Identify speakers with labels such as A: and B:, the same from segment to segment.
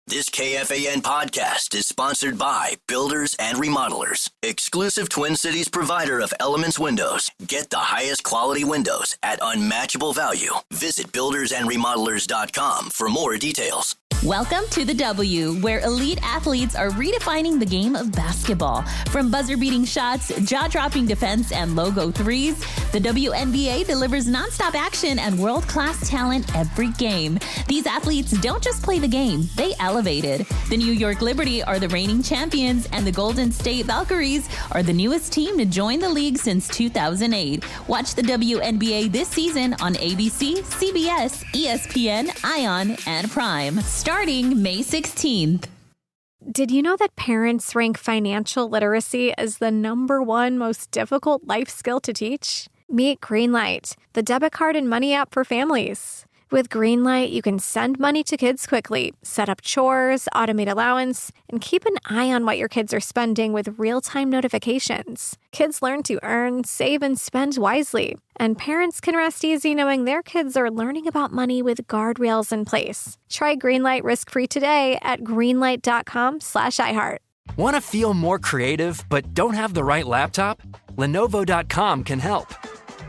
A: This KFAN podcast is sponsored by Builders and Remodelers, exclusive Twin Cities provider of Elements Windows. Get the highest quality windows at unmatchable value. Visit buildersandremodelers.com for more details.
B: Welcome to the W, where elite athletes are redefining the game of basketball. From buzzer-beating shots, jaw-dropping defense, and logo threes, the WNBA delivers nonstop action and world-class talent every game. These athletes don't just play the game, they elevate it. The New York Liberty are the reigning champions, and the Golden State Valkyries are the newest team to join the league since 2008. Watch the WNBA this season on ABC, CBS, ESPN, ION, and Prime, starting May 16th.
C: Did you know that parents rank financial literacy as the #1 most difficult life skill to teach? Meet Greenlight, the debit card and money app for families. With Greenlight, you can send money to kids quickly, set up chores, automate allowance, and keep an eye on what your kids are spending with real-time notifications. Kids learn to earn, save, and spend wisely. And parents can rest easy knowing their kids are learning about money with guardrails in place. Try Greenlight risk-free today at greenlight.com/iHeart.
D: Want to feel more creative but don't have the right laptop? Lenovo.com can help.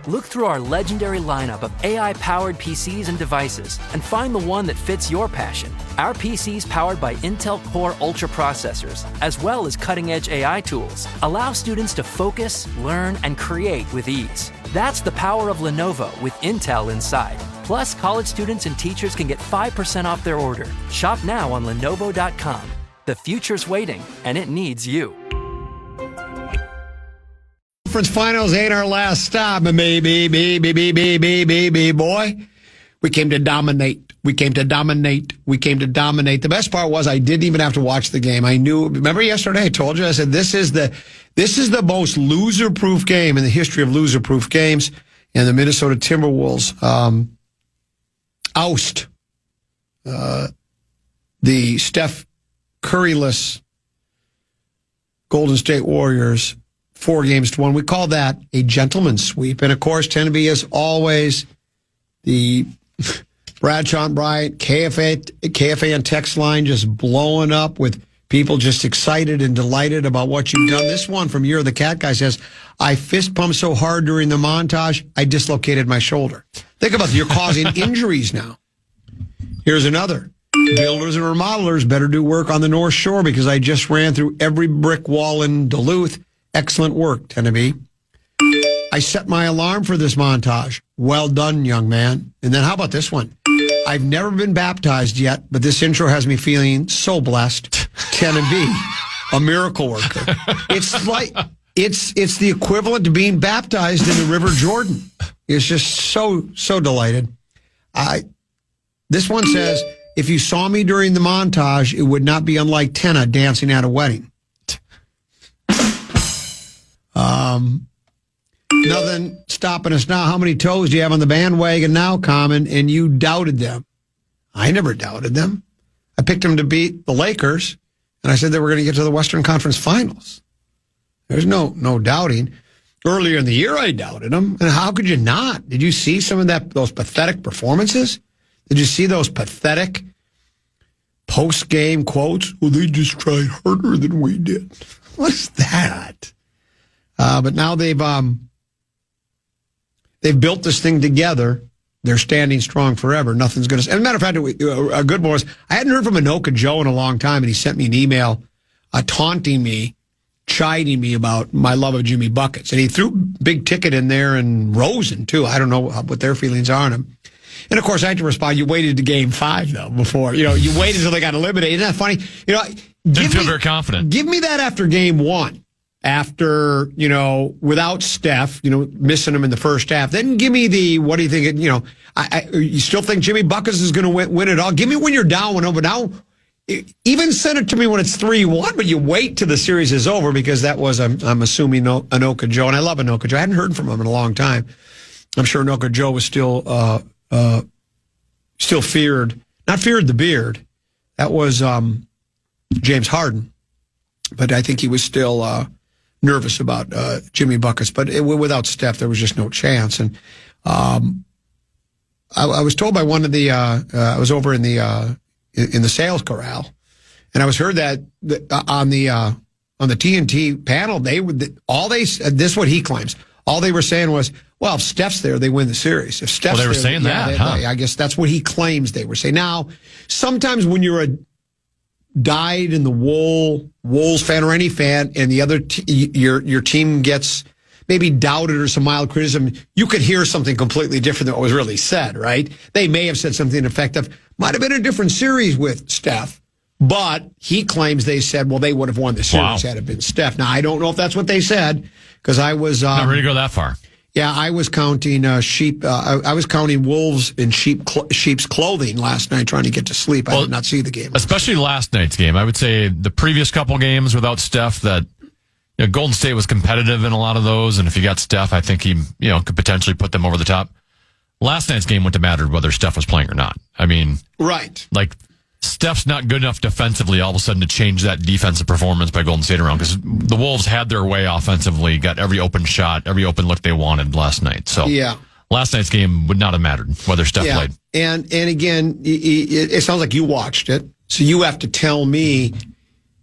D: Look through our legendary lineup of AI-powered PCs and devices and find the one that fits your passion. Our PCs powered by Intel Core Ultra processors, as well as cutting-edge AI tools, allow students to focus, learn, and create with ease. That's the power of Lenovo with Intel inside. Plus, college students and teachers can get 5% off their order. Shop now on Lenovo.com. The future's waiting, and it needs you.
E: Conference finals ain't our last stop, baby, boy. We came to dominate. We came to dominate. We came to dominate. The best part was I didn't even have to watch the game. I knew. Remember yesterday I told you, I said this is the most loser-proof game in the history of loser-proof games, and the Minnesota Timberwolves oust the Steph Curry-less Golden State Warriors 4-1. We call that a gentleman's sweep. And, of course, tend to be, as always, the Bradshaw and Bryant KFAN text line just blowing up with people just excited and delighted about what you've done. This one from Year of the Cat Guy says, I fist pumped so hard during the montage, I dislocated my shoulder. Think about it. You're causing injuries now. Here's another. Builders and remodelers better do work on the North Shore because I just ran through every brick wall in Duluth. Excellent work, Tennessee. I set my alarm for this montage. Well done, young man. And then how about this one? I've never been baptized yet, but this intro has me feeling so blessed. Tennessee, a miracle worker. It's like it's the equivalent to being baptized in the River Jordan. It's just so delighted. This one says, if you saw me during the montage, it would not be unlike Tenna dancing at a wedding. Nothing stopping us now. How many toes do you have on the bandwagon now, Common? And you doubted them. I never doubted them. I picked them to beat the Lakers, and I said they were going to get to the Western Conference Finals. There's no doubting. Earlier in the year, I doubted them. And how could you not? Did you see some of those pathetic performances? Did you see those pathetic post-game quotes? Well, they just tried harder than we did. What's that? But now they've built this thing together. They're standing strong forever. Nothing's going to. As a matter of fact, a good one was I hadn't heard from Anoka Joe in a long time, and he sent me an email taunting me, chiding me about my love of Jimmy Buckets, and he threw Big Ticket in there and Rosen too. I don't know what their feelings are on him. And of course, I had to respond. You waited to Game 5 though before you waited until they got eliminated. Isn't that funny?
F: Didn't feel very confident.
E: Give me that after Game 1. After, without Steph, missing him in the first half. Then give me what do you think, you still think Jimmy Buckets is going to win it all? Give me when you're down 1-0, but now, even send it to me when it's 3-1, but you wait till the series is over because that was, I'm assuming, Anoka Joe. And I love Anoka Joe. I hadn't heard from him in a long time. I'm sure Anoka Joe was still feared, not feared the beard. That was James Harden. But I think he was still nervous about Jimmy Buckets. But without Steph, there was just no chance. And I was told by one of the I was over in the sales corral, And I was heard that on the TNT panel, this is what he claims. All they were saying was, well, if Steph's there, they win the series. If Steph's
F: they were saying that,
E: I guess that's what he claims they were saying. Now, sometimes when you're a dyed-in-the-wool Wolves fan or any fan, and the other your team gets maybe doubted or some mild criticism, you could hear something completely different than what was really said, right? They may have said something effective. Might have been a different series with Steph, but he claims they said, well, they would have won the series had it been Steph. Now, I don't know if that's what they said, because I was...
F: not ready to go that far.
E: Yeah, I was counting sheep. I was counting wolves in sheep's clothing last night, trying to get to sleep. I did not see the game,
F: especially last night's game. I would say the previous couple games without Steph, that Golden State was competitive in a lot of those, and if you got Steph, I think he could potentially put them over the top. Last night's game wouldn't have mattered whether Steph was playing or not. I mean,
E: right?
F: Like, Steph's not good enough defensively all of a sudden to change that defensive performance by Golden State around, because the Wolves had their way offensively, got every open shot, every open look they wanted last night. So last night's game would not have mattered whether Steph played.
E: And again, it sounds like you watched it, so you have to tell me,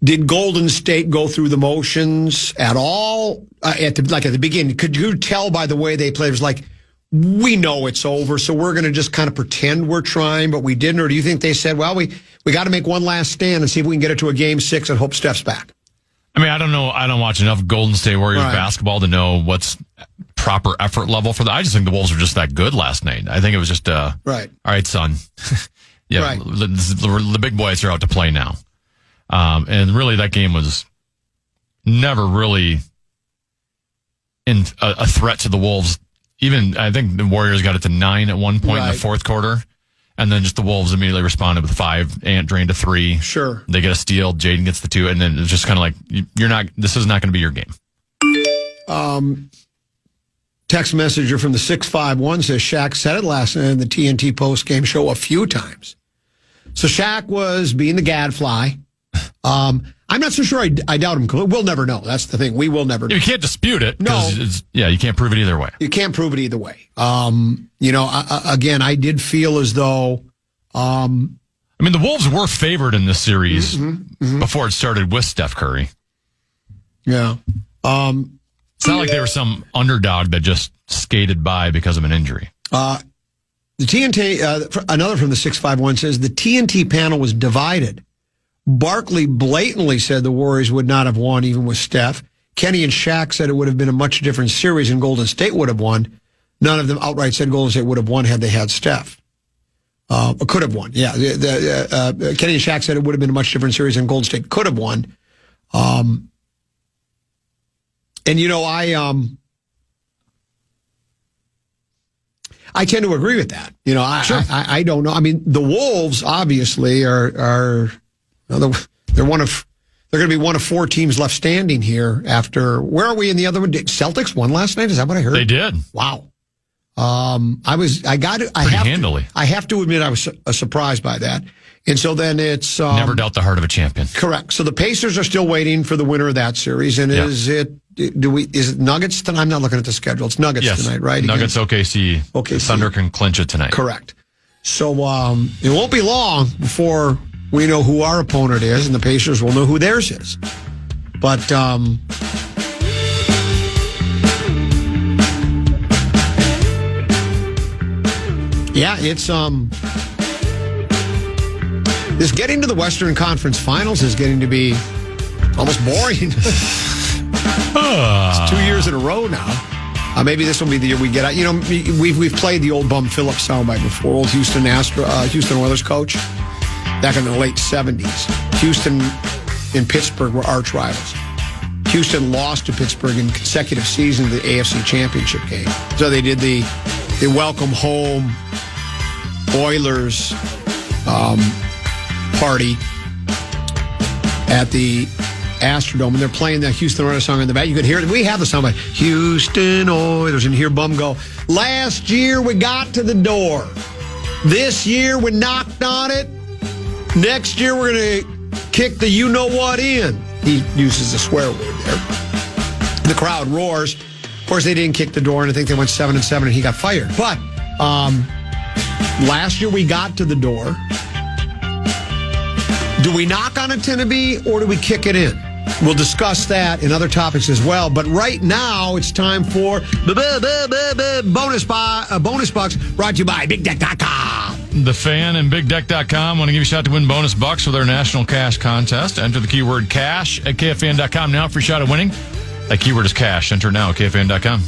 E: did Golden State go through the motions at all at the beginning? Could you tell by the way they played? It was like, we know it's over, so we're going to just kind of pretend we're trying, but we didn't? Or do you think they said, well, we got to make one last stand and see if we can get it to a Game 6 and hope Steph's back?
F: I mean, I don't know. I don't watch enough Golden State Warriors basketball to know what's proper effort level for that. I just think the Wolves were just that good last night. I think it was just, all right, son. The big boys are out to play now. And really, that game was never really in a threat to the Wolves. Even, I think the Warriors got it to 9 at one point in the fourth quarter. And then just the Wolves immediately responded with 5. Ant drained to 3.
E: Sure.
F: They get a steal. Jaden gets the 2. And then it's just kind of like, this is not going to be your game.
E: Text messenger from the 651 says, Shaq said it last night in the TNT post-game show a few times. So Shaq was being the gadfly. I'm not so sure I doubt him. We'll never know. That's the thing. We will never know.
F: You can't dispute it.
E: No.
F: You can't prove it either way.
E: You can't prove it either way. Again, I did feel as though... I
F: mean, the Wolves were favored in this series before it started with Steph Curry.
E: Yeah.
F: It's not like they were some underdog that just skated by because of an injury.
E: The TNT, another from the 651 says, the TNT panel was divided. Barkley blatantly said the Warriors would not have won even with Steph. Kenny and Shaq said it would have been a much different series and Golden State would have won. None of them outright said Golden State would have won had they had Steph. Or could have won. Yeah. Kenny and Shaq said it would have been a much different series and Golden State could have won. I tend to agree with that.
F: Sure.
E: I don't know. I mean, the Wolves obviously are they're going to be one of 4 teams left standing here after, where are we in the other one? Celtics won last night? Is that what I heard?
F: They did.
E: Wow.
F: Handily.
E: I have to admit I was surprised by that. And so then it's...
F: never doubt the heart of a champion.
E: Correct. So the Pacers are still waiting for the winner of that series. And is it Nuggets tonight? I'm not looking at the schedule. It's Nuggets tonight, right?
F: Nuggets, OKC. The Thunder can clinch it tonight.
E: Correct. So it won't be long before we know who our opponent is, and the Pacers will know who theirs is. But it's this getting to the Western Conference Finals is getting to be almost boring. It's 2 years in a row now. Maybe this will be the year we get out. We've played the old Bum Phillips soundbite before. Old Houston Oilers coach back in the late 70s. Houston and Pittsburgh were arch rivals. Houston lost to Pittsburgh in consecutive seasons of the AFC Championship game. So they did the welcome home Oilers party at the Astrodome, and they're playing the Houston Oilers song in the back. You could hear it. We have the song by Houston Oilers, and hear Bum go, last year we got to the door. This year we knocked on it. Next year we're going to kick the you-know-what in. He uses a swear word there. The crowd roars. Of course, they didn't kick the door, and I think they went 7-7, and he got fired. But last year we got to the door. Do we knock on a 10 to be or do we kick it in? We'll discuss that and other topics as well. But right now, it's time for bonus bucks brought to you by BigDeck.com.
F: The Fan and BigDeck.com want to give you a shot to win bonus bucks with our national cash contest. Enter the keyword cash at KFAN.com now for a shot at winning. That keyword is cash. Enter now at KFAN.com.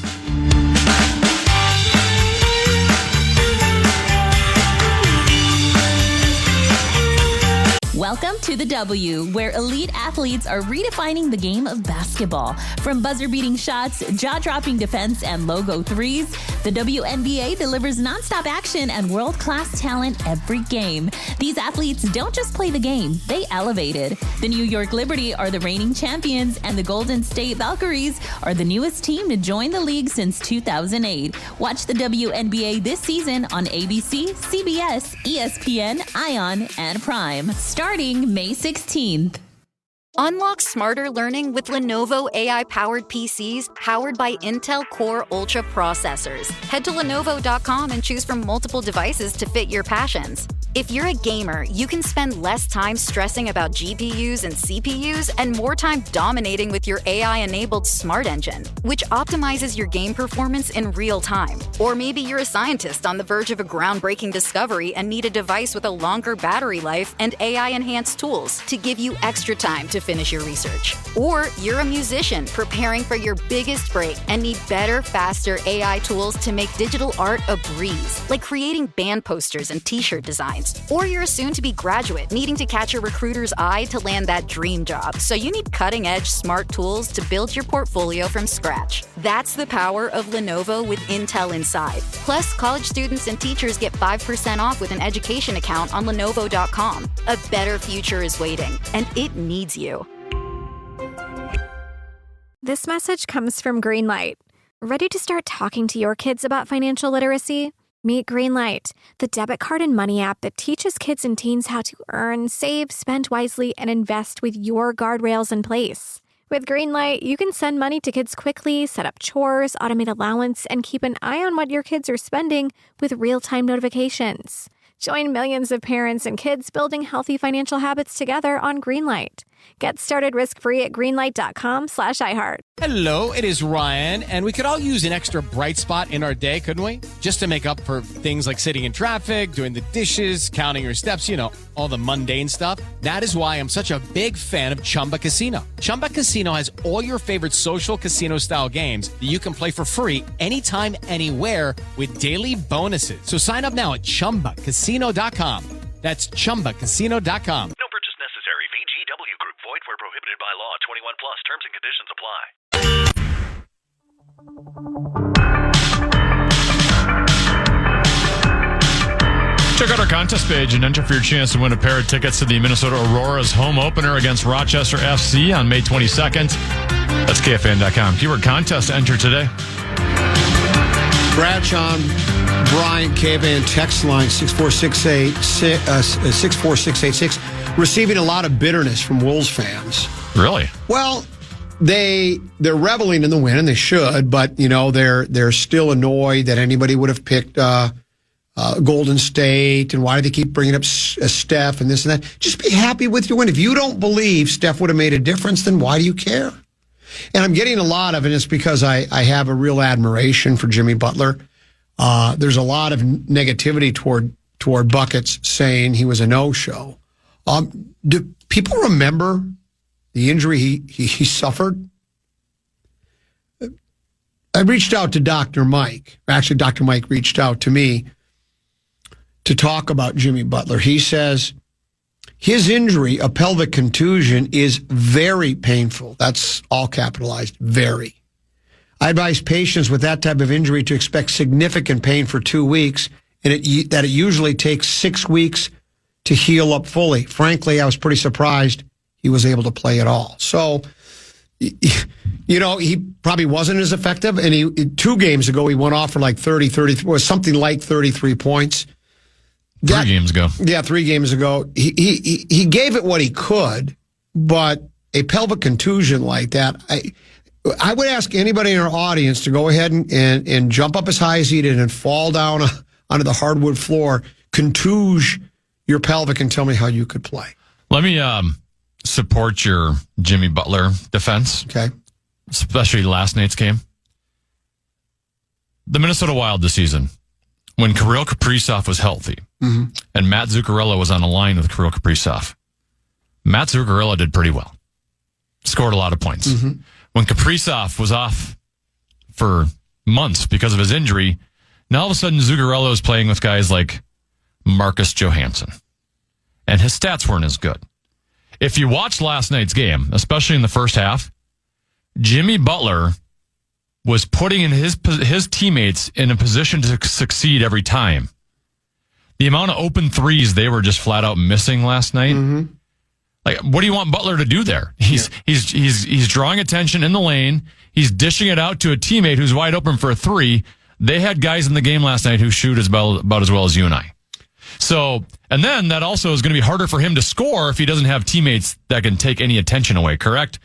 B: Welcome to the W, where elite athletes are redefining the game of basketball. From buzzer-beating shots, jaw-dropping defense, and logo threes, the WNBA delivers nonstop action and world-class talent every game. These athletes don't just play the game, they elevate it. The New York Liberty are the reigning champions, and the Golden State Valkyries are the newest team to join the league since 2008. Watch the WNBA this season on ABC, CBS, ESPN, ION, and Prime. Starting May 16th.
G: Unlock smarter learning with Lenovo AI-powered PCs powered by Intel Core Ultra processors. Head to Lenovo.com and choose from multiple devices to fit your passions. If you're a gamer, you can spend less time stressing about GPUs and CPUs and more time dominating with your AI-enabled Smart Engine, which optimizes your game performance in real time. Or maybe you're a scientist on the verge of a groundbreaking discovery and need a device with a longer battery life and AI-enhanced tools to give you extra time to finish your research. Or you're a musician preparing for your biggest break and need better, faster AI tools to make digital art a breeze, like creating band posters and t-shirt designs. Or you're a soon-to-be graduate needing to catch a recruiter's eye to land that dream job, so you need cutting-edge smart tools to build your portfolio from scratch. That's the power of Lenovo with Intel inside. Plus, college students and teachers get 5% off with an education account on Lenovo.com. A better future is waiting, and it needs you.
C: This message comes from Greenlight. Ready to start talking to your kids about financial literacy? Meet Greenlight, the debit card and money app that teaches kids and teens how to earn, save, spend wisely, and invest with your guardrails in place. With Greenlight, you can send money to kids quickly, set up chores, automate allowance, and keep an eye on what your kids are spending with real-time notifications. Join millions of parents and kids building healthy financial habits together on Greenlight. Get started risk-free at greenlight.com/iHeart.
H: Hello, it is Ryan, and we could all use an extra bright spot in our day, couldn't we? Just to make up for things like sitting in traffic, doing the dishes, counting your steps, you know, all the mundane stuff. That is why I'm such a big fan of Chumba Casino. Chumba Casino has all your favorite social casino-style games that you can play for free anytime, anywhere with daily bonuses. So sign up now at ChumbaCasino.com. That's ChumbaCasino.com.
I: No purchase necessary. VGW Group. Void where prohibited by law. 21 plus. Terms and conditions apply.
F: Check out our contest page and enter for your chance to win a pair of tickets to the Minnesota Aurora's home opener against Rochester FC on May 22nd. That's KFAN.com. Keyword contest to enter today.
E: Bradshaw, Bryant, KFAN text line 64686, receiving a lot of bitterness from Wolves fans.
F: Really?
E: Well, they're reveling in the win, and they should, but you know they're still annoyed that anybody would have picked Golden State, and why do they keep bringing up Steph and this and that? Just be happy with your win. If you don't believe Steph would have made a difference, then why do you care? And I'm getting a lot of it. It's because I have a real admiration for Jimmy Butler. There's a lot of negativity toward Buckets saying he was a no-show. Do people remember the injury he suffered? I reached out to Dr. Mike. Actually, Dr. Mike reached out to me to talk about Jimmy Butler. He says his injury, a pelvic contusion, is very painful. That's all capitalized, very. I advise patients with that type of injury to expect significant pain for 2 weeks, and that it usually takes 6 weeks to heal up fully. Frankly, I was pretty surprised he was able to play at all. So, you know, he probably wasn't as effective, and 2 games ago he went off for like 33 points.
F: 3 games ago.
E: Yeah, 3 games ago. He gave it what he could, but a pelvic contusion like that, I would ask anybody in our audience to go ahead and jump up as high as he did and fall down onto the hardwood floor, contuge your pelvic, and tell me how you could play.
F: Let me support your Jimmy Butler defense.
E: Okay.
F: Especially last night's game. The Minnesota Wild this season, when Kirill Kaprizov was healthy and Matt Zuccarello was on a line with Kirill Kaprizov, Matt Zuccarello did pretty well. Scored a lot of points. When Kaprizov was off for months because of his injury, now all of a sudden Zuccarello is playing with guys like Marcus Johansson. And his stats weren't as good. If you watched last night's game, especially in the first half, Jimmy Butler was putting in his teammates in a position to succeed every time. The amount of open threes they were just flat out missing last night. Like, what do you want Butler to do there? He's drawing attention in the lane. He's dishing it out to a teammate who's wide open for a three. They had guys in the game last night who shoot about as well as you and I. So, and then that also is going to be harder for him to score if he doesn't have teammates that can take any attention away, correct?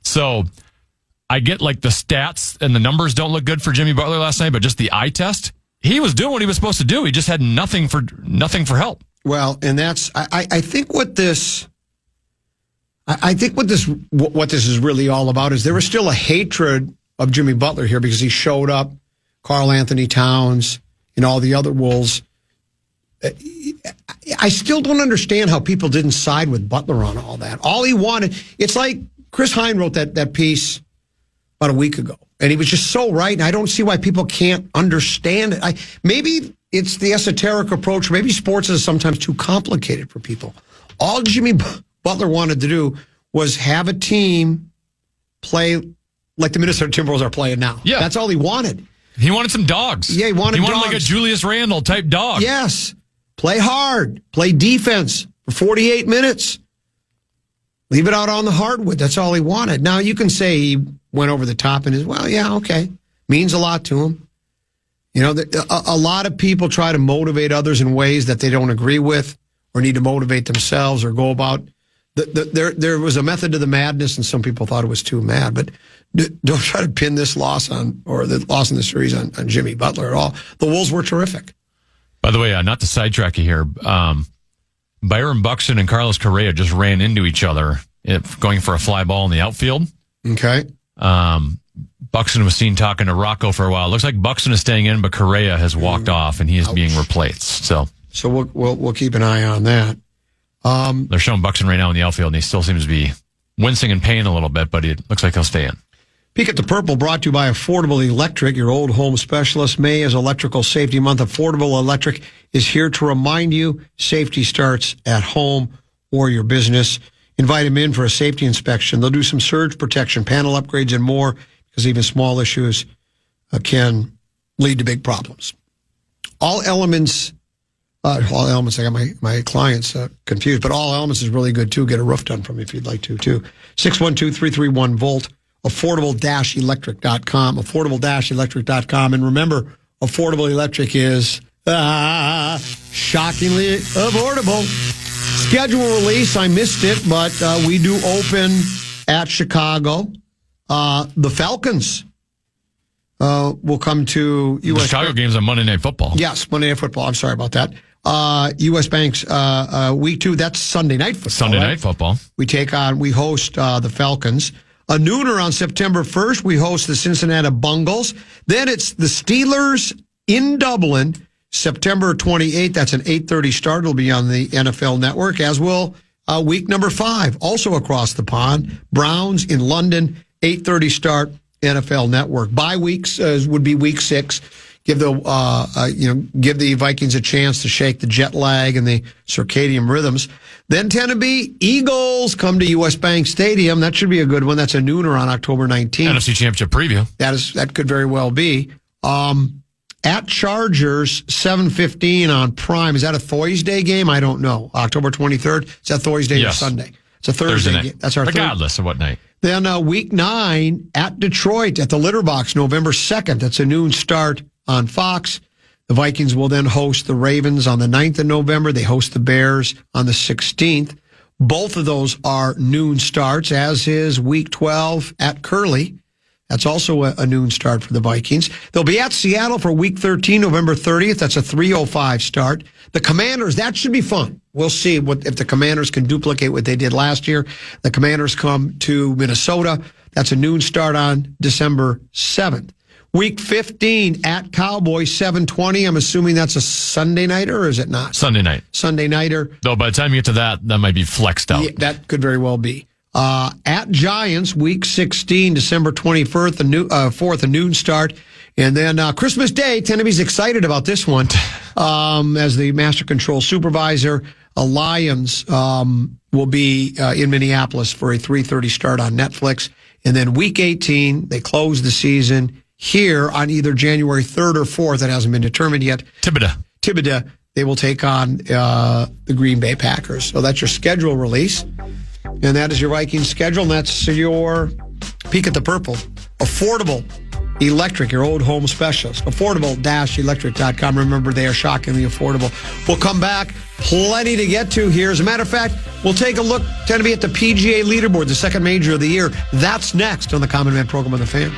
F: So, I get like the stats and the numbers don't look good for Jimmy Butler last night, but just the eye test, he was doing what he was supposed to do. He just had nothing for help.
E: Well, and that's, I think what this is really all about is there was still a hatred of Jimmy Butler here because he showed up, Karl Anthony Towns, and all the other Wolves. I still don't understand how people didn't side with Butler on all that. All he wanted, it's like Chris Hine wrote that piece about a week ago, and he was just so right, and I don't see why people can't understand it. Maybe it's the esoteric approach. Maybe sports is sometimes too complicated for people. All Jimmy Butler wanted to do was have a team play like the Minnesota Timberwolves are playing now.
F: Yeah.
E: That's all he wanted.
F: He wanted some dogs.
E: Yeah, he wanted dogs.
F: Like a Julius Randle type dog.
E: Yes. Play hard. Play defense for 48 minutes. Leave it out on the hardwood. That's all he wanted. Now, you can say he went over the top and okay. Means a lot to him. You know, a lot of people try to motivate others in ways that they don't agree with or need to motivate themselves or go about. There was a method to the madness, and some people thought it was too mad. But don't try to pin this loss on, or the loss in the series on Jimmy Butler at all. The Wolves were terrific.
F: By the way, not to sidetrack you here, Byron Buxton and Carlos Correa just ran into each other going for a fly ball in the outfield.
E: Okay.
F: Buxton was seen talking to Rocco for a while. It looks like Buxton is staying in, but Correa has walked off, and he is being replaced. So
E: we'll keep an eye on that.
F: They're showing Buxton right now in the outfield, and he still seems to be wincing in pain a little bit, but it looks like he'll stay in.
E: Peek at the Purple, brought to you by Affordable Electric, your old home specialist. May is Electrical Safety Month. Affordable Electric is here to remind you safety starts at home or your business. Invite them in for a safety inspection. They'll do some surge protection, panel upgrades, and more, because even small issues can lead to big problems. All elements, I got my clients confused, but All Elements is really good, too. Get a roof done from me if you'd like to, too. 612-331-VOLT. Affordable-electric.com, affordable-electric.com. And remember, Affordable Electric is shockingly affordable. Schedule release, I missed it, but we do open at Chicago. The Falcons will come to U.S.
F: The Chicago game's on Monday Night Football.
E: Yes, Monday Night Football. I'm sorry about that. U.S. Bank's week 2, that's Sunday Night Football.
F: Sunday Night Football.
E: We host the Falcons. A nooner on September 1st, we host the Cincinnati Bungles. Then it's the Steelers in Dublin, September 28th. That's an 8:30 start. It'll be on the NFL Network, as will week number 5, also across the pond. Browns in London, 8:30 start, NFL Network. Bye weeks would be week 6. Give the Vikings a chance to shake the jet lag and the circadian rhythms. Then Tennessee Eagles come to U.S. Bank Stadium. That should be a good one. That's a nooner on October 19th.
F: NFC Championship preview.
E: That could very well be. At Chargers, 7:15 on Prime. Is that a Thursday game? I don't know. October 23rd. Is that Thursday or Sunday? It's a Thursday game. That's our
F: regardless of what night.
E: Then week 9 at Detroit at the Litter Box, November 2nd. That's a noon start on Fox. The Vikings will then host the Ravens on the 9th of November. They host the Bears on the 16th. Both of those are noon starts, as is week 12 at Curly. That's also a noon start for the Vikings. They'll be at Seattle for week 13, November 30th. That's a 3:05 start. The Commanders, that should be fun. we'll see if the Commanders can duplicate what they did last year. The Commanders come to Minnesota. That's a noon start on December 7th. Week 15 at Cowboys, 7:20. I'm assuming that's a Sunday nighter, or is it not?
F: Sunday night.
E: Sunday nighter.
F: Though by the time you get to that might be flexed out.
E: Yeah, that could very well be. At Giants, Week 16, December 4th, a noon start. And then Christmas Day, Tenneby's excited about this one. As the Master Control Supervisor, Lions will be in Minneapolis for a 3:30 start on Netflix. And then Week 18, they close the season here on either January 3rd or 4th. That hasn't been determined yet. Thibodeau. They will take on the Green Bay Packers. So that's your schedule release. And that is your Vikings schedule. And that's your peek at the purple. Affordable Electric, your old home specialist. Affordable-electric.com. Remember, they are shockingly affordable. We'll come back. Plenty to get to here. As a matter of fact, we'll take a look, Tennessee, at the PGA Leaderboard, the second major of the year. That's next on the Common Man program on the Fan.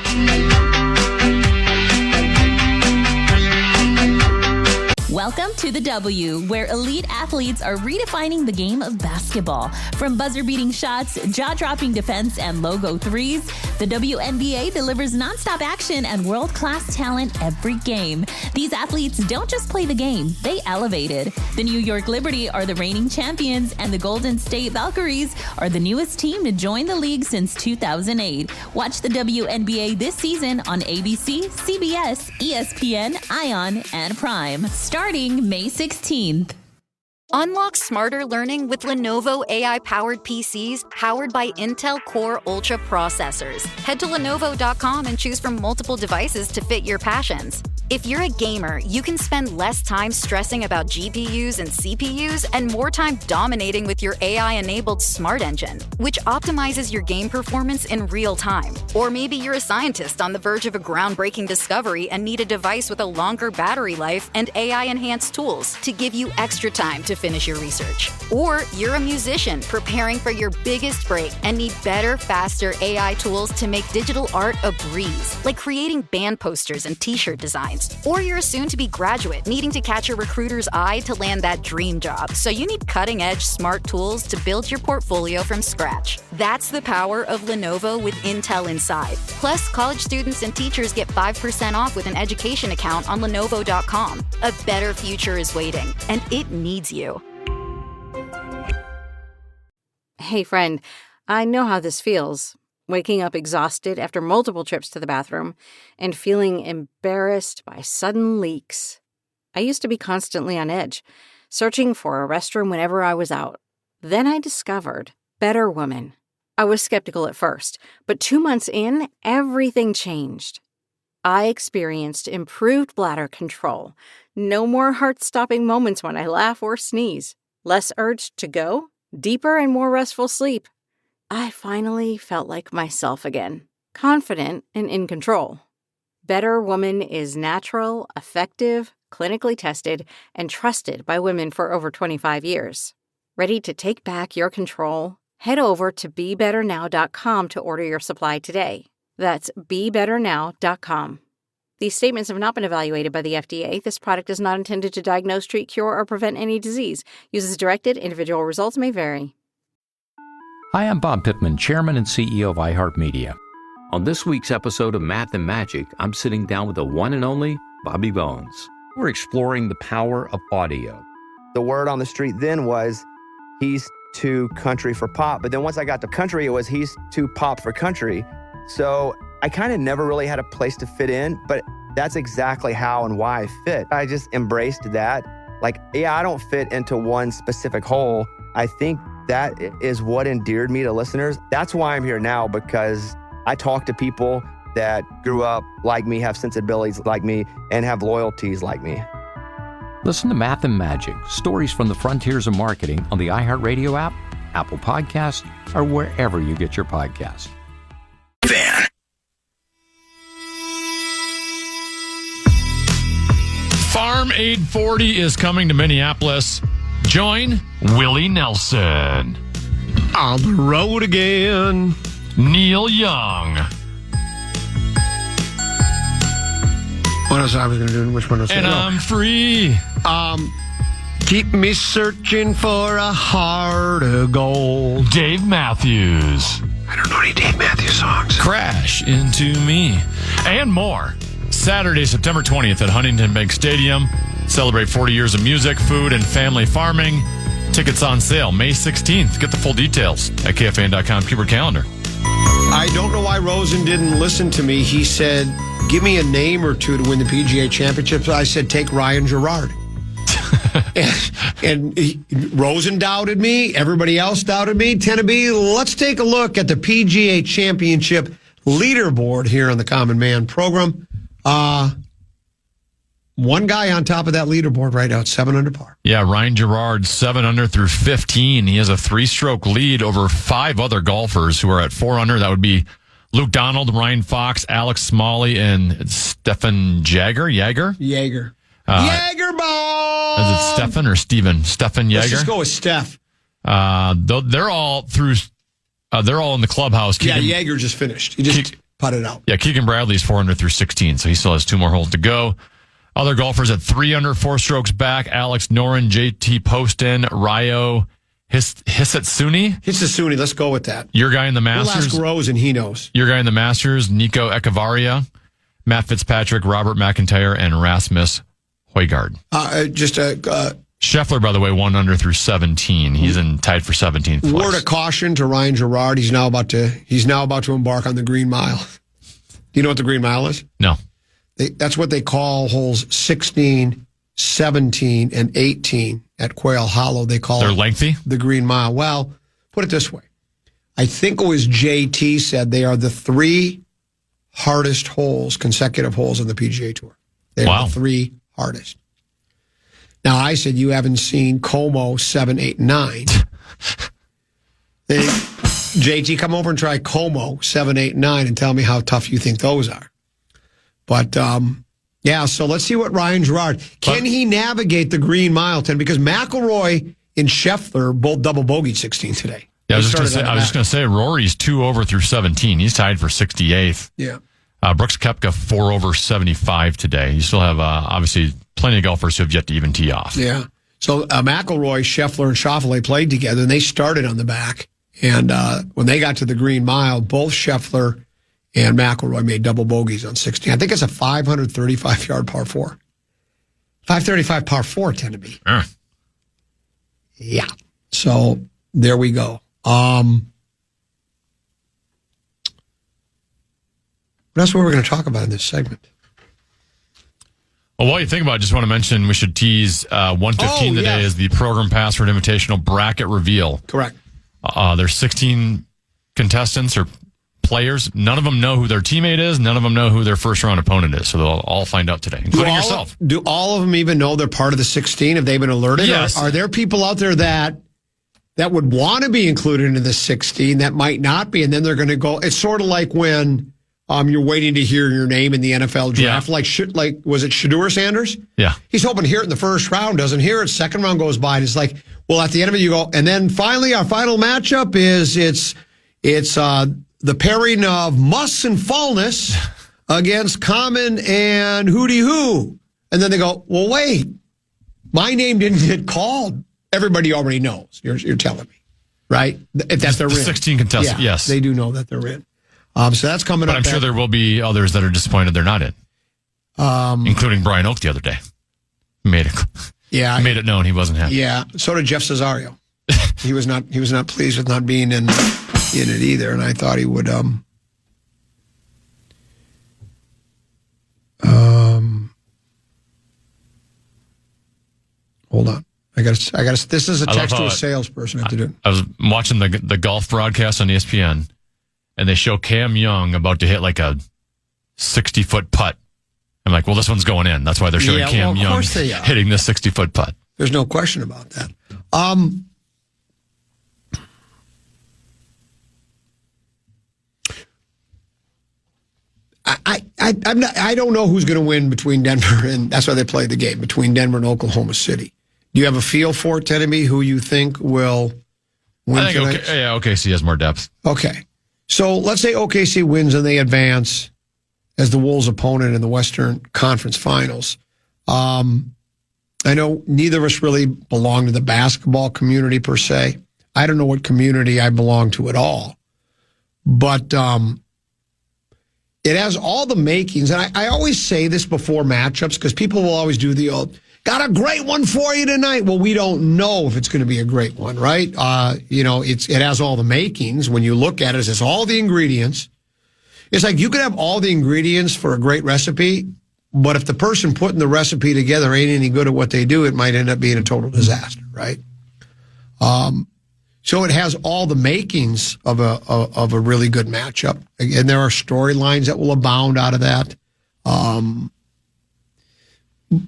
B: Welcome to the W, where elite athletes are redefining the game of basketball. From buzzer-beating shots, jaw-dropping defense, and logo threes, the WNBA delivers nonstop action and world-class talent every game. These athletes don't just play the game, they elevate it. The New York Liberty are the reigning champions, and the Golden State Valkyries are the newest team to join the league since 2008. Watch the WNBA this season on ABC, CBS, ESPN, ION, and Prime. Starting May 16th.
G: Unlock smarter learning with Lenovo AI-powered PCs powered by Intel Core Ultra processors. Head to Lenovo.com and choose from multiple devices to fit your passions. If you're a gamer, you can spend less time stressing about GPUs and CPUs and more time dominating with your AI-enabled Smart Engine, which optimizes your game performance in real time. Or maybe you're a scientist on the verge of a groundbreaking discovery and need a device with a longer battery life and AI-enhanced tools to give you extra time to finish your research. Or you're a musician preparing for your biggest break and need better, faster AI tools to make digital art a breeze, like creating band posters and t-shirt designs. Or you're a soon-to-be graduate needing to catch a recruiter's eye to land that dream job, so you need cutting-edge smart tools to build your portfolio from scratch. That's the power of Lenovo with Intel inside. Plus, college students and teachers get 5% off with an education account on Lenovo.com. A better future is waiting, and it needs you.
J: Hey, friend, I know how this feels. Waking up exhausted after multiple trips to the bathroom and feeling embarrassed by sudden leaks. I used to be constantly on edge, searching for a restroom whenever I was out. Then I discovered Better Woman. I was skeptical at first, but 2 months in, everything changed. I experienced improved bladder control, no more heart-stopping moments when I laugh or sneeze, less urge to go, deeper and more restful sleep. I finally felt like myself again, confident and in control. Better Woman is natural, effective, clinically tested, and trusted by women for over 25 years. Ready to take back your control? Head over to BeBetterNow.com to order your supply today. That's BeBetterNow.com. These statements have not been evaluated by the FDA. This product is not intended to diagnose, treat, cure, or prevent any disease. Use as directed. Individual results may vary.
K: Hi, I'm Bob Pittman, Chairman and CEO of iHeartMedia. On this week's episode of Math and Magic, I'm sitting down with the one and only Bobby Bones. We're exploring the power of audio.
L: The word on the street then was, he's too country for pop. But then once I got to country, it was, he's too pop for country. So I kind of never really had a place to fit in, but that's exactly how and why I fit. I just embraced that. Like, yeah, I don't fit into one specific hole. I think that is what endeared me to listeners. That's why I'm here now, because I talk to people that grew up like me, have sensibilities like me, and have loyalties like me.
K: Listen to Math and Magic, stories from the frontiers of marketing on the iHeartRadio app, Apple Podcasts, or wherever you get your podcasts.
A: Fan.
F: Farm Aid 40 is coming to Minneapolis. Join Willie Nelson.
E: On the road again.
F: Neil Young.
E: What else I was going to do? Which one was it?
F: And I'm free.
E: Keep me searching for a heart of gold.
F: Dave Matthews.
E: I don't know any Dave Matthews songs.
F: Crash Into Me. And more. Saturday, September 20th at Huntington Bank Stadium. Celebrate 40 years of music, food, and family farming. Tickets on sale May 16th. Get the full details at KFAN.com keyword calendar.
E: I don't know why Rosen didn't listen to me. He said, give me a name or two to win the PGA Championship. I said, take Ryan Gerard. Rosen doubted me. Everybody else doubted me. Tenneby, let's take a look at the PGA Championship leaderboard here on the Common Man program. One guy on top of that leaderboard right now, 7 under par.
F: Yeah, Ryan Gerard, 7 under through 15. He has a 3-stroke lead over 5 other golfers who are at 4 under. That would be Luke Donald, Ryan Fox, Alex Smalley, and Stephen Jaeger.
E: Jaeger ball!
F: Is it Stephen or Steven? Stephen Jaeger?
E: Let's just go with Steph.
F: They're all through. They're all in the clubhouse.
E: Jaeger just finished. He just putted out.
F: Yeah, Keegan Bradley's 4 under through 16, so he still has 2 more holes to go. Other golfers at 3 under, 4 strokes back. Alex Noren, JT Poston, Ryo Hisetsuni.
E: Let's go with that.
F: Your guy in the Masters.
E: We'll ask Rose, and he knows.
F: Your guy in the Masters, Nico Echevarria, Matt Fitzpatrick, Robert McIntyre, and Rasmus Højgaard. Scheffler, by the way, 1 under through 17. He's tied for 17th place.
E: Word of caution to Ryan Gerard. He's now about to embark on the Green Mile. Do you know what the Green Mile is?
F: No.
E: That's what they call holes 16, 17, and 18 at Quail Hollow.
F: They're lengthy?
E: The Green Mile. Well, put it this way. I think it was JT said they are the 3 hardest holes, consecutive holes on the PGA Tour. They are the 3 hardest. Now, I said you haven't seen Como 7, 8, 9. JT, come over and try Como 7, 8, 9 and tell me how tough you think those are. But, so let's see what Ryan Gerard, can he navigate the Green Mile 10? Because McIlroy and Scheffler both double bogeyed 16 today.
F: Yeah, I was just going to say, Rory's 2 over through 17. He's tied for 68th.
E: Yeah.
F: Brooks Koepka 4 over 75 today. You still have, obviously, plenty of golfers who have yet to even tee off.
E: Yeah. So McIlroy, Scheffler, and Schauffele played together, and they started on the back. And when they got to the Green Mile, both Scheffler and McIlroy made double bogeys on 16. I think it's a 535-yard par 4. 535 par 4 tend to be. Yeah. So there we go. That's what we're going to talk about in this segment.
F: Well, while you think about it, I just want to mention we should tease 115 today is the Program Password Invitational Bracket Reveal.
E: Correct.
F: There's 16 contestants or players. None of them know who their teammate is. None of them know who their first-round opponent is. So they'll all find out today, including yourself.
E: Do all of them even know they're part of the 16? Have they been alerted?
F: Yes.
E: Are there people out there that would want to be included into the 16 that might not be, and then they're going to go? It's sort of like when you're waiting to hear your name in the NFL draft.
F: Yeah.
E: Like was it Shedeur Sanders?
F: Yeah.
E: He's hoping to hear it in the first round, doesn't hear it. Second round goes by, and it's like, well, at the end of it, you go, and then finally our final matchup is it's the pairing of Muss and Fallness against Common and Hootie Who. And then they go, well, wait, my name didn't get called. Everybody already knows. You're telling me, right? If they're in.
F: 16 contestants, yes.
E: They do know that they're in. So that's coming
F: but
E: up.
F: I'm sure there will be others that are disappointed they're not in, including Brian Oak the other day. Made it known he wasn't happy.
E: Yeah, so did Jeff Cesario. He was not pleased with not being in it either, and I thought he would. Hold on, I got. This is a text to a salesperson. I have to do.
F: I was watching the golf broadcast on ESPN, and they show Cam Young about to hit like a 60-foot putt. I'm like, well, this one's going in. That's why they're showing Cam Young hitting this 60-foot putt.
E: There's no question about that. I don't know who's going to win between Denver and that's why they play the game between Denver and Oklahoma City. Do you have a feel for it, Tenneby, who you think will win?
F: I think OKC has more depth.
E: Okay, so let's say OKC wins and they advance as the Wolves' opponent in the Western Conference Finals. I know neither of us really belong to the basketball community per se. I don't know what community I belong to at all. But it has all the makings. And I always say this before matchups because people will always do the old, got a great one for you tonight. Well, we don't know if it's going to be a great one, right? It has all the makings. When you look at it, it has all the ingredients. It's like you could have all the ingredients for a great recipe, but if the person putting the recipe together ain't any good at what they do, it might end up being a total disaster, right? So it has all the makings of a really good matchup. And there are storylines that will abound out of that.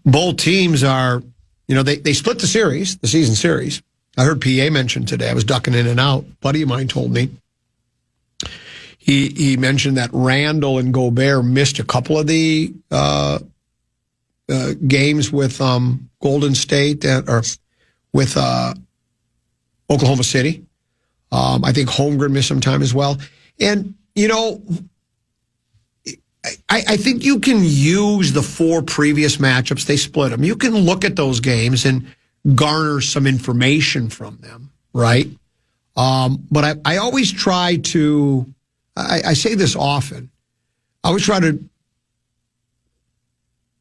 E: Both teams are, they split the season series. I heard PA mention today. I was ducking in and out. A buddy of mine told me. He mentioned that Randall and Gobert missed a couple of the games with Golden State or with Oklahoma City. I think Holmgren missed some time as well. And, I think you can use the 4 previous matchups. They split them. You can look at those games and garner some information from them, right? But I always try to, I say this often, I always try to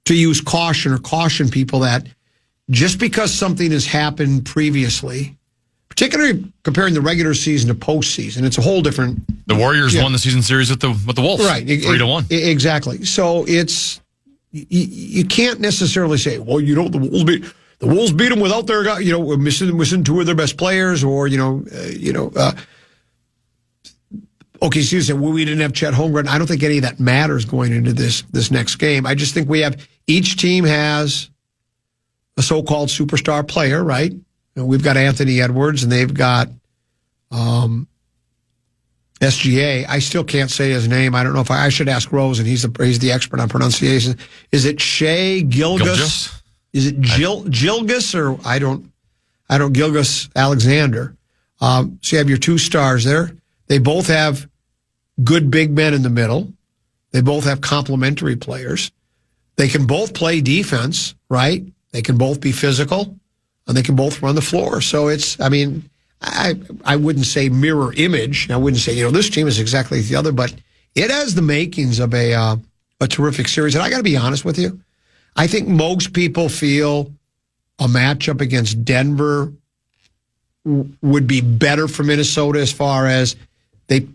E: use caution or caution people that just because something has happened previously, particularly comparing the regular season to postseason, it's a whole different. The
F: Warriors won the season series with the Wolves,
E: right?
F: 3-1,
E: exactly. So it's you can't necessarily say, well, the Wolves beat them without their guy, missing 2 of their best players, or OKC said, well, we didn't have Chet Holmgren. I don't think any of that matters going into this next game. I just think each team has a so-called superstar player, right? We've got Anthony Edwards, and they've got SGA. I still can't say his name. I don't know if I should ask Rose, and he's the expert on pronunciation. Is it Shea Gilgeous? Is it Gilgeous, or I don't Gilgeous Alexander? So you have your 2 stars there. They both have good big men in the middle. They both have complementary players. They can both play defense, right? They can both be physical, and they can both run the floor. So I wouldn't say mirror image. I wouldn't say, this team is exactly like the other, but it has the makings of a terrific series. And I got to be honest with you. I think most people feel a matchup against Denver would be better for Minnesota as far as they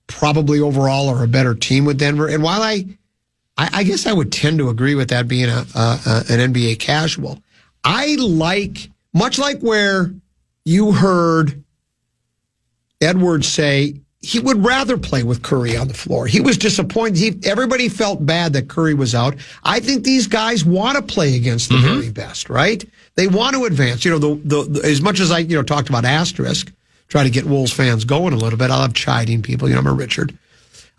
E: probably overall are a better team with Denver. And while I guess I would tend to agree with that being an NBA casual, I much like where you heard Edwards say he would rather play with Curry on the floor. He was disappointed. Everybody felt bad that Curry was out. I think these guys want to play against the very best, right? They want to advance. As much as I talked about asterisk, try to get Wolves fans going a little bit. I'll have chiding people. I'm a Richard.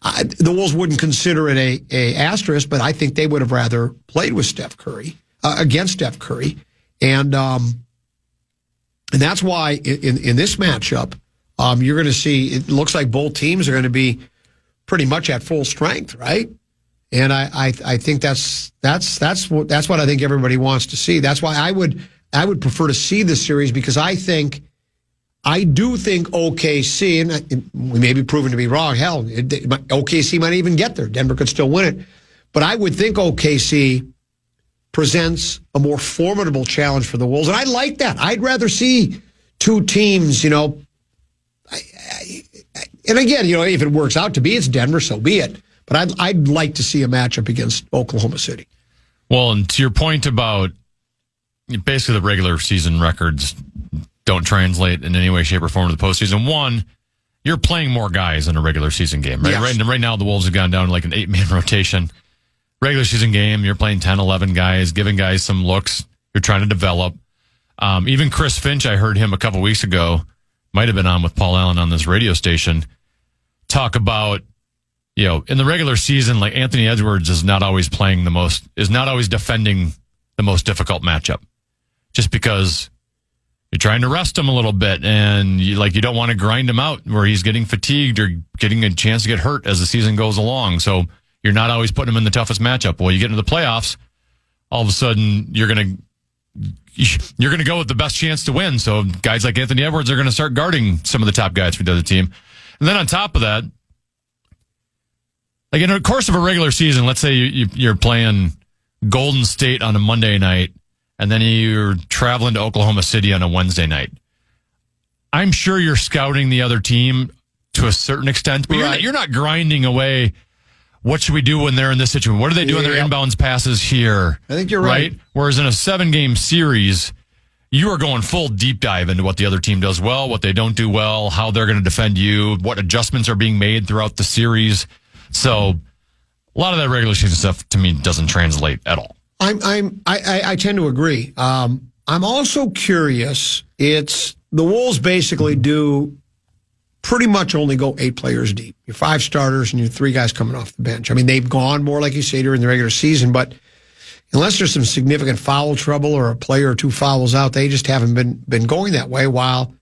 E: The Wolves wouldn't consider it a asterisk, but I think they would have rather played with Steph Curry, against Steph Curry. And that's why in this matchup, you're going to see, it looks like both teams are going to be pretty much at full strength, right? And I think that's what I think everybody wants to see. That's why I would prefer to see this series, because I do think OKC, and we may be proven to be wrong. Hell, OKC might even get there. Denver could still win it. But I would think OKC presents a more formidable challenge for the Wolves. And I like that. I'd rather see 2 teams, and again, if it works out to be it's Denver, so be it. But I'd like to see a matchup against Oklahoma City.
F: Well, and to your point about basically the regular season records don't translate in any way, shape, or form to the postseason. One, you're playing more guys in a regular season game, right?
E: Yes.
F: Right now, the Wolves have gone down to like an 8-man rotation. Regular season game, you're playing 10, 11 guys, giving guys some looks. You're trying to develop. Even Chris Finch, I heard him a couple weeks ago, might have been on with Paul Allen on this radio station, talk about, in the regular season, like Anthony Edwards is not always defending the most difficult matchup, just because you're trying to rest him a little bit, and you don't want to grind him out where he's getting fatigued or getting a chance to get hurt as the season goes along. So you're not always putting him in the toughest matchup. Well, you get into the playoffs, all of a sudden you're going to you're going to go with the best chance to win. So guys like Anthony Edwards are going to start guarding some of the top guys for the other team. And then on top of that, like in the course of a regular season, let's say you're playing Golden State on a Monday night, and then you're traveling to Oklahoma City on a Wednesday night. I'm sure you're scouting the other team to a certain extent, but you're not grinding away. What should we do when they're in this situation? What are they doing their inbounds passes here?
E: I think you're right.
F: Whereas in a 7-game series, you are going full deep dive into what the other team does well, what they don't do well, how they're going to defend you, what adjustments are being made throughout the series. So a lot of that regular season stuff to me doesn't translate at all.
E: I tend to agree. I'm also curious. It's the Wolves basically do pretty much only go 8 players deep. Your 5 starters and your 3 guys coming off the bench. I mean, they've gone more, like you say, during the regular season, but unless there's some significant foul trouble or a player or 2 fouls out, they just haven't been going that way. While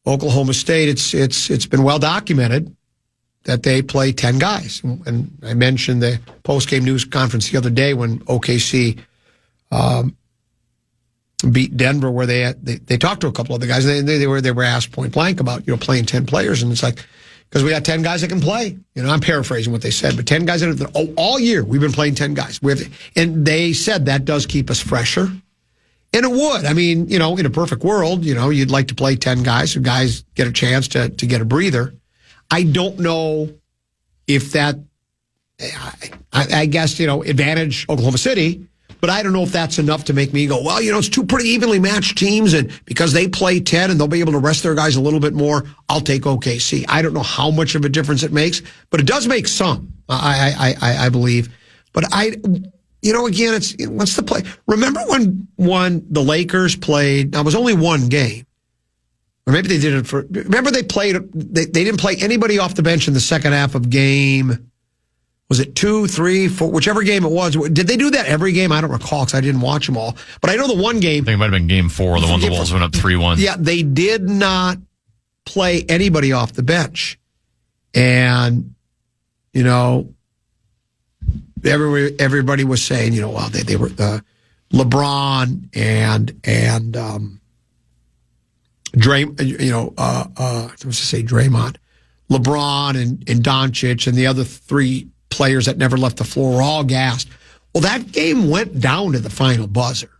E: Oklahoma State, it's been well documented that they play 10 guys. And I mentioned the post-game news conference the other day when OKC beat Denver, where they talked to a couple of the guys. They were asked point blank about playing 10 players, and it's like, because we got 10 guys that can play. I'm paraphrasing what they said, but 10 guys that all year we've been playing 10 guys. And they said that does keep us fresher, and it would. I mean, in a perfect world, you'd like to play 10 guys, so guys get a chance to get a breather. I don't know if that. I guess advantage Oklahoma City. But I don't know if that's enough to make me go, well, it's 2 pretty evenly matched teams, and because they play 10 and they'll be able to rest their guys a little bit more, I'll take OKC. I don't know how much of a difference it makes, but it does make some, I believe. But again, it's what's the play? Remember when the Lakers played, now it was only 1 game, or maybe they did it for, remember they didn't play anybody off the bench in the second half of game. Was it 2, 3, 4, whichever game it was? Did they do that every game? I don't recall because I didn't watch them all. But I know the one game.
F: I think it might have been game 4, the one the Wolves went up 3-1.
E: Yeah, they did not play anybody off the bench. And, everybody was saying, well, they were LeBron and Draymond. LeBron and Doncic and the other 3 players that never left the floor were all gassed. Well, that game went down to the final buzzer.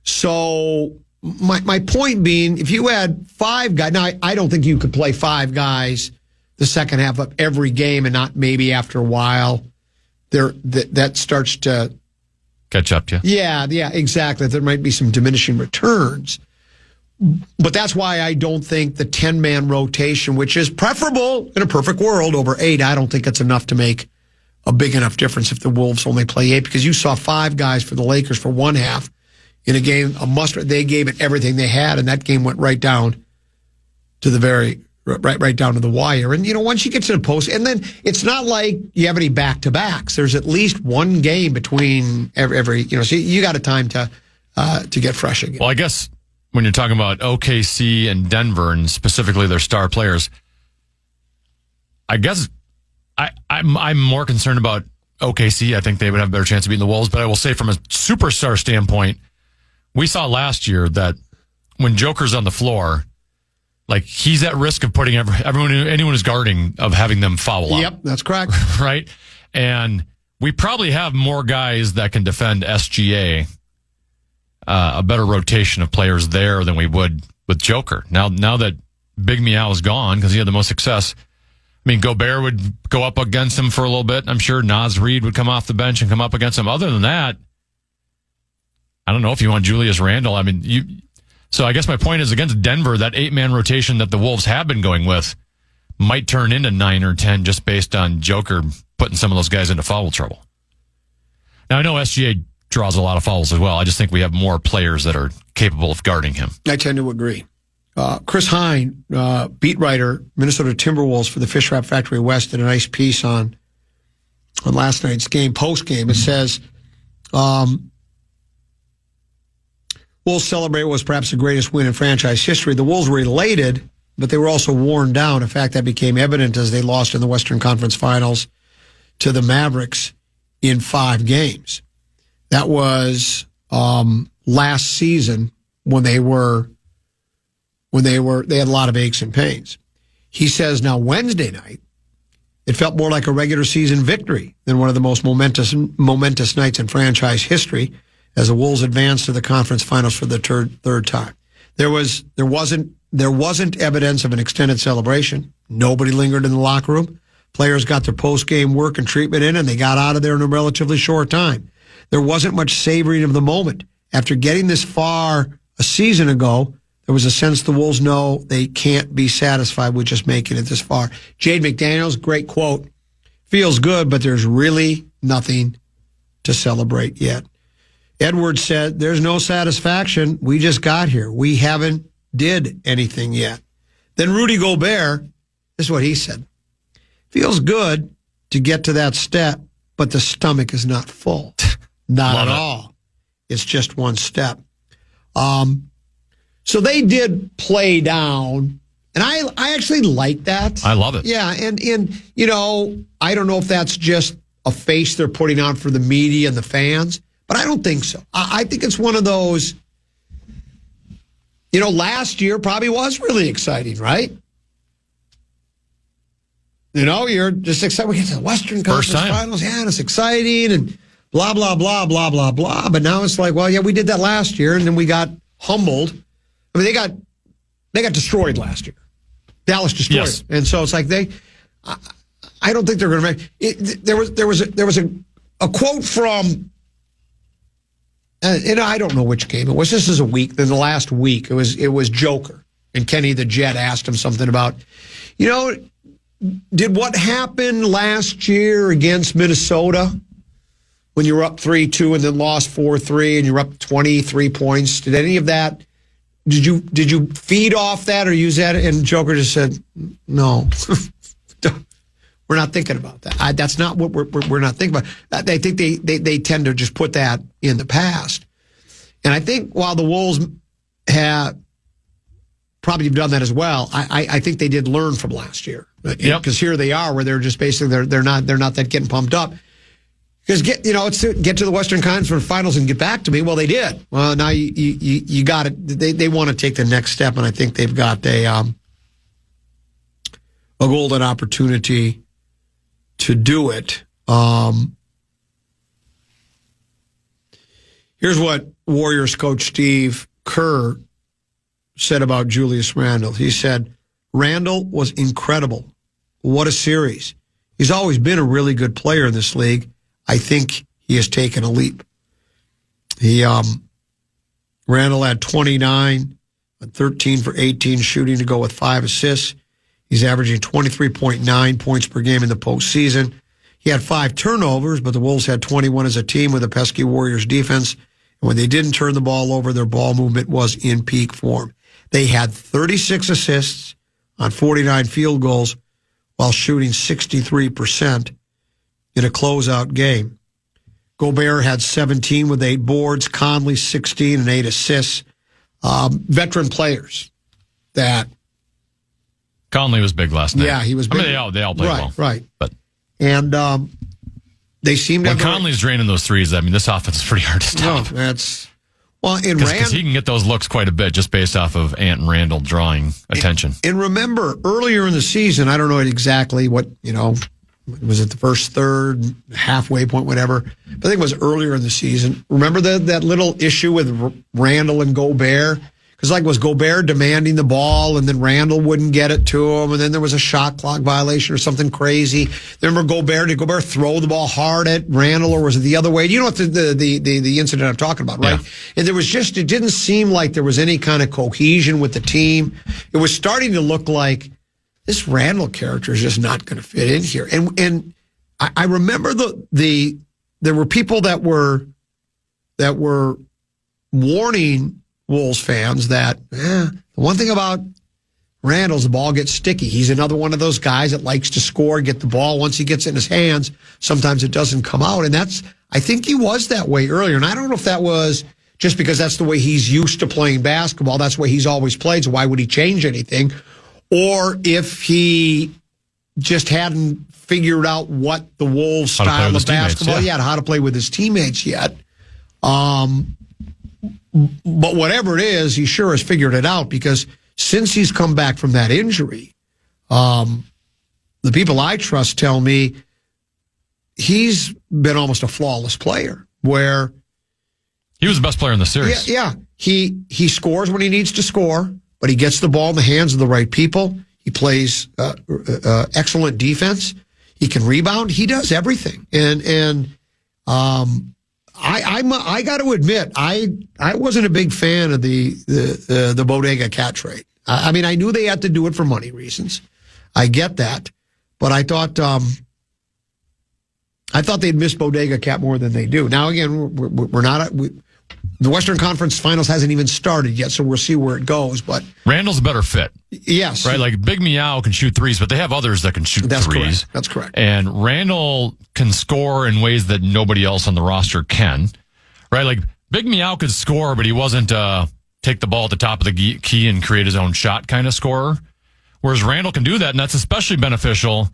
E: So my point being, if you had 5 guys, now I don't think you could play 5 guys the second half of every game and not maybe after a while that starts to
F: catch up to you.
E: Yeah, exactly. There might be some diminishing returns. But that's why I don't think the 10-man rotation, which is preferable in a perfect world over 8, I don't think it's enough to make a big enough difference if the Wolves only play 8, because you saw 5 guys for the Lakers for one half in a game, they gave it everything they had, and that game went right down to the right down to the wire. And, once you get to the post, and then it's not like you have any back-to-backs. There's at least 1 game between every so you got a time to get fresh again.
F: Well, I guess when you're talking about OKC and Denver and specifically their star players, I guess I'm more concerned about OKC. I think they would have a better chance of beating the Wolves. But I will say from a superstar standpoint, we saw last year that when Joker's on the floor, like he's at risk of putting anyone who's guarding of having them foul out.
E: Yep, that's correct.
F: Right? And we probably have more guys that can defend SGA, a better rotation of players there than we would with Joker. Now that Big Meow is gone because he had the most success, I mean, Gobert would go up against him for a little bit. I'm sure Naz Reid would come off the bench and come up against him. Other than that, I don't know if you want Julius Randle. I mean, so I guess my point is against Denver, that 8-man rotation that the Wolves have been going with might turn into 9 or 10 just based on Joker putting some of those guys into foul trouble. Now, I know SGA draws a lot of fouls as well. I just think we have more players that are capable of guarding him.
E: I tend to agree. Chris Hine, beat writer, Minnesota Timberwolves for the Fish Wrap Factory West, did a nice piece on last night's game, post-game. It says, Wolves celebrate what was perhaps the greatest win in franchise history. The Wolves were elated, but they were also worn down. In fact, that became evident as they lost in the Western Conference Finals to the Mavericks in 5 games. That was last season when they had a lot of aches and pains. He says now Wednesday night, it felt more like a regular season victory than one of the most momentous nights in franchise history as the Wolves advanced to the conference finals for the third time. There wasn't evidence of an extended celebration. Nobody lingered in the locker room. Players got their post-game work and treatment in, and they got out of there in a relatively short time. There wasn't much savoring of the moment. After getting this far a season ago, there was a sense the Wolves know they can't be satisfied with just making it this far. Jade McDaniels, great quote, feels good, but there's really nothing to celebrate yet. Edwards said, there's no satisfaction. We just got here. We haven't did anything yet. Then Rudy Gobert, this is what he said. Feels good to get to that step, but the stomach is not full. Not at all. It's just one step. So they did play down, and I actually like that.
F: I love it.
E: Yeah, and you know, I don't know if that's just a face they're putting on for the media and the fans, but I don't think so. I think it's one of those, you know, last year probably was really exciting, right? You know, you're just excited. We get to the Western Conference Finals. Yeah, and it's exciting and blah, blah, blah, blah, blah, blah. But now it's like, well, yeah, we did that last year, and then we got humbled. I mean, they got destroyed last year. Dallas destroyed. Yes. And so it's like I don't think they're going to make it. There was a quote from, and I don't know which game it was. This is the last week. It was Joker, and Kenny the Jet asked him something about, you know, did what happened last year against Minnesota when you were up 3-2 and then lost 4-3 and you were up 23 points? Did any of that? Did you feed off that or use that? And Joker just said, no, we're not thinking about that. That's not what we're not thinking about. They think they tend to just put that in the past. And I think while the Wolves have probably done that as well, I think they did learn from last year. Because here they are, where they're just basically they're not that getting pumped up. Because it's to get to the Western Conference Finals and get back to me. Well, they did. Well, now you got it. They want to take the next step, and I think they've got a golden opportunity to do it. Here's what Warriors coach Steve Kerr said about Julius Randle. He said, Randle was incredible. What a series. He's always been a really good player in this league. I think he has taken a leap. Randle had 29, 13 for 18 shooting to go with 5 assists. He's averaging 23.9 points per game in the postseason. He had 5 turnovers, but the Wolves had 21 as a team with a pesky Warriors defense. And when they didn't turn the ball over, their ball movement was in peak form. They had 36 assists on 49 field goals while shooting 63% in a closeout game. Gobert had 17 with 8 boards, Conley 16 and 8 assists. Veteran players that...
F: Conley was big last night.
E: Yeah, he was big.
F: I mean, they all played well.
E: Right.
F: But
E: they seem to...
F: When Conley's draining those threes, I mean, this offense is pretty hard to stop.
E: No, that's... Well,
F: because he can get those looks quite a bit just based off of Ant and Randall drawing attention.
E: And remember, earlier in the season, I don't know exactly what, was it the first third, halfway point, whatever? But I think it was earlier in the season. Remember that little issue with Randall and Gobert? Because was Gobert demanding the ball, and then Randall wouldn't get it to him, and then there was a shot clock violation or something crazy. Remember did Gobert throw the ball hard at Randall, or was it the other way? You know what the incident I'm talking about, right? Yeah. And it didn't seem like there was any kind of cohesion with the team. It was starting to look like this Randall character is just not going to fit in here. And I remember there were people that were warning Wolves fans that the one thing about Randall's the ball gets sticky. He's another one of those guys that likes to score, get the ball. Once he gets it in his hands, sometimes it doesn't come out. And I think he was that way earlier. And I don't know if that was just because that's the way he's used to playing basketball. That's the way he's always played. So why would he change anything? Or if he just hadn't figured out what the Wolves style of basketball, how to play with his teammates yet. But whatever it is, he sure has figured it out, because since he's come back from that injury, the people I trust tell me he's been almost a flawless player, where
F: he was the best player in the series.
E: Yeah. He scores when he needs to score, but he gets the ball in the hands of the right people. He plays excellent defense. He can rebound. He does everything. And I got to admit, I wasn't a big fan of the Bodega Cat trade. I mean, I knew they had to do it for money reasons. I get that, but I thought they'd miss Bodega Cat more than they do. Now, again, we're not. The Western Conference Finals hasn't even started yet, so we'll see where it goes. But
F: Randall's a better fit.
E: Yes.
F: Right? Like Big Meow can shoot threes, but they have others that can shoot threes.
E: Correct. That's correct.
F: And Randall can score in ways that nobody else on the roster can. Right? Like Big Meow could score, but he wasn't take the ball at the top of the key and create his own shot kind of scorer. Whereas Randall can do that, and that's especially beneficial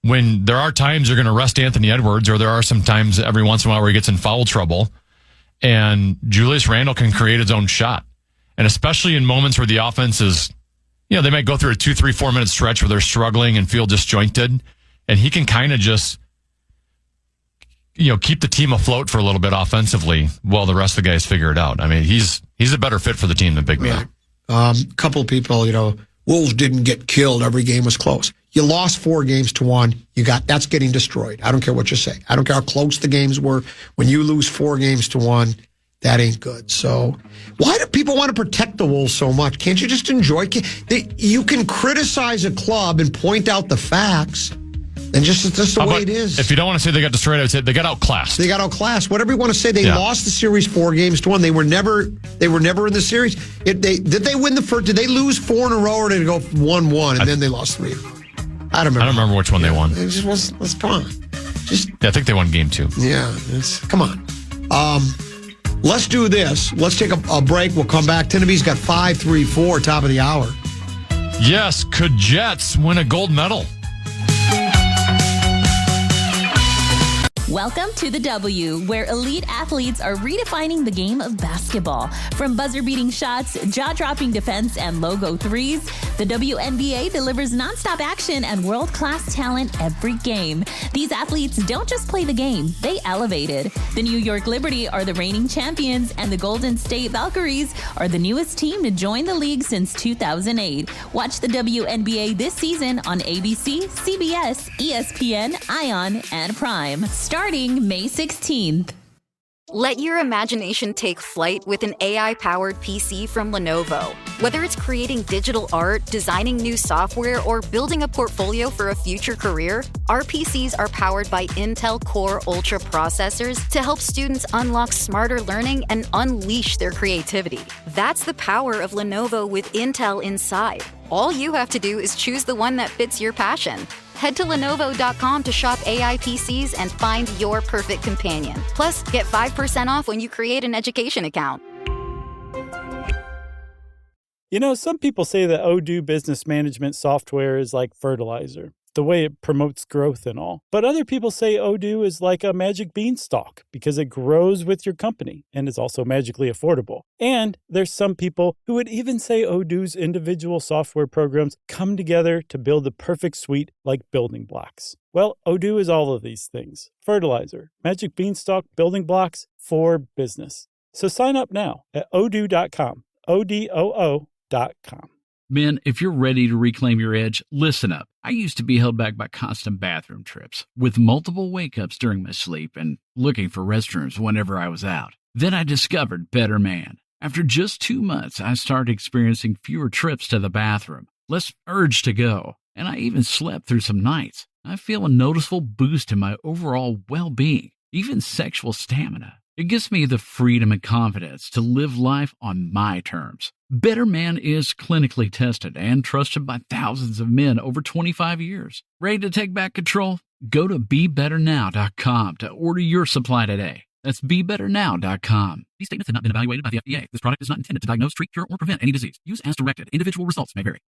F: when there are times you're going to rest Anthony Edwards, or there are some times every once in a while where he gets in foul trouble. And Julius Randle can create his own shot. And especially in moments where the offense is, they might go through a 2, 3, 4 minute stretch where they're struggling and feel disjointed. And he can kind of just, keep the team afloat for a little bit offensively while the rest of the guys figure it out. I mean, he's a better fit for the team than Big Man.
E: Couple of people, Wolves didn't get killed. Every game was close. You lost 4 games to 1. That's getting destroyed. I don't care what you say. I don't care how close the games were. When you lose 4 games to 1, that ain't good. So why do people want to protect the Wolves so much? Can't you just enjoy? You can criticize a club and point out the facts, and just the way it is.
F: If you don't want to say they got destroyed, I would say they got outclassed.
E: They got outclassed. Whatever you want to say, they lost the series 4 games to 1. They were never in the series. Did they win the first? Did they lose 4 in a row, or did they go 1-1 and then they lost 3? I don't remember which one
F: they won.
E: It just was, come on.
F: I think they won game 2.
E: Yeah, come on. Let's do this. Let's take a break. We'll come back. Tennessee's got 5-3-4, top of the hour.
F: Yes, could Jets win a gold medal?
B: Welcome to the W, where elite athletes are redefining the game of basketball. From buzzer-beating shots, jaw-dropping defense, and logo threes, the WNBA delivers nonstop action and world-class talent every game. These athletes don't just play the game, they elevate it. The New York Liberty are the reigning champions, and the Golden State Valkyries are the newest team to join the league since 2008. Watch the WNBA this season on ABC, CBS, ESPN, ION, and Prime. Starting May 16th.
G: Let your imagination take flight with an AI-powered PC from Lenovo. Whether it's creating digital art, designing new software, or building a portfolio for a future career, our PCs are powered by Intel Core Ultra processors to help students unlock smarter learning and unleash their creativity. That's the power of Lenovo with Intel inside. All you have to do is choose the one that fits your passion. Head to Lenovo.com to shop AI PCs and find your perfect companion. Plus, get 5% off when you create an education account.
M: Some people say that Odoo business management software is like fertilizer, the way it promotes growth and all. But other people say Odoo is like a magic beanstalk because it grows with your company and is also magically affordable. And there's some people who would even say Odoo's individual software programs come together to build the perfect suite like building blocks. Well, Odoo is all of these things. Fertilizer, magic beanstalk, building blocks for business. So sign up now at odoo.com, ODOO.com.
N: Men, if you're ready to reclaim your edge, listen up. I used to be held back by constant bathroom trips, with multiple wake-ups during my sleep and looking for restrooms whenever I was out. Then I discovered Better Man. After just 2 months, I started experiencing fewer trips to the bathroom, less urge to go, and I even slept through some nights. I feel a noticeable boost in my overall well-being, even sexual stamina. It gives me the freedom and confidence to live life on my terms. Better Man is clinically tested and trusted by thousands of men over 25 years. Ready to take back control? Go to BeBetterNow.com to order your supply today. That's BeBetterNow.com. These statements have not been evaluated by the FDA. This product is not intended to diagnose, treat, cure, or prevent any disease. Use as directed. Individual results may vary.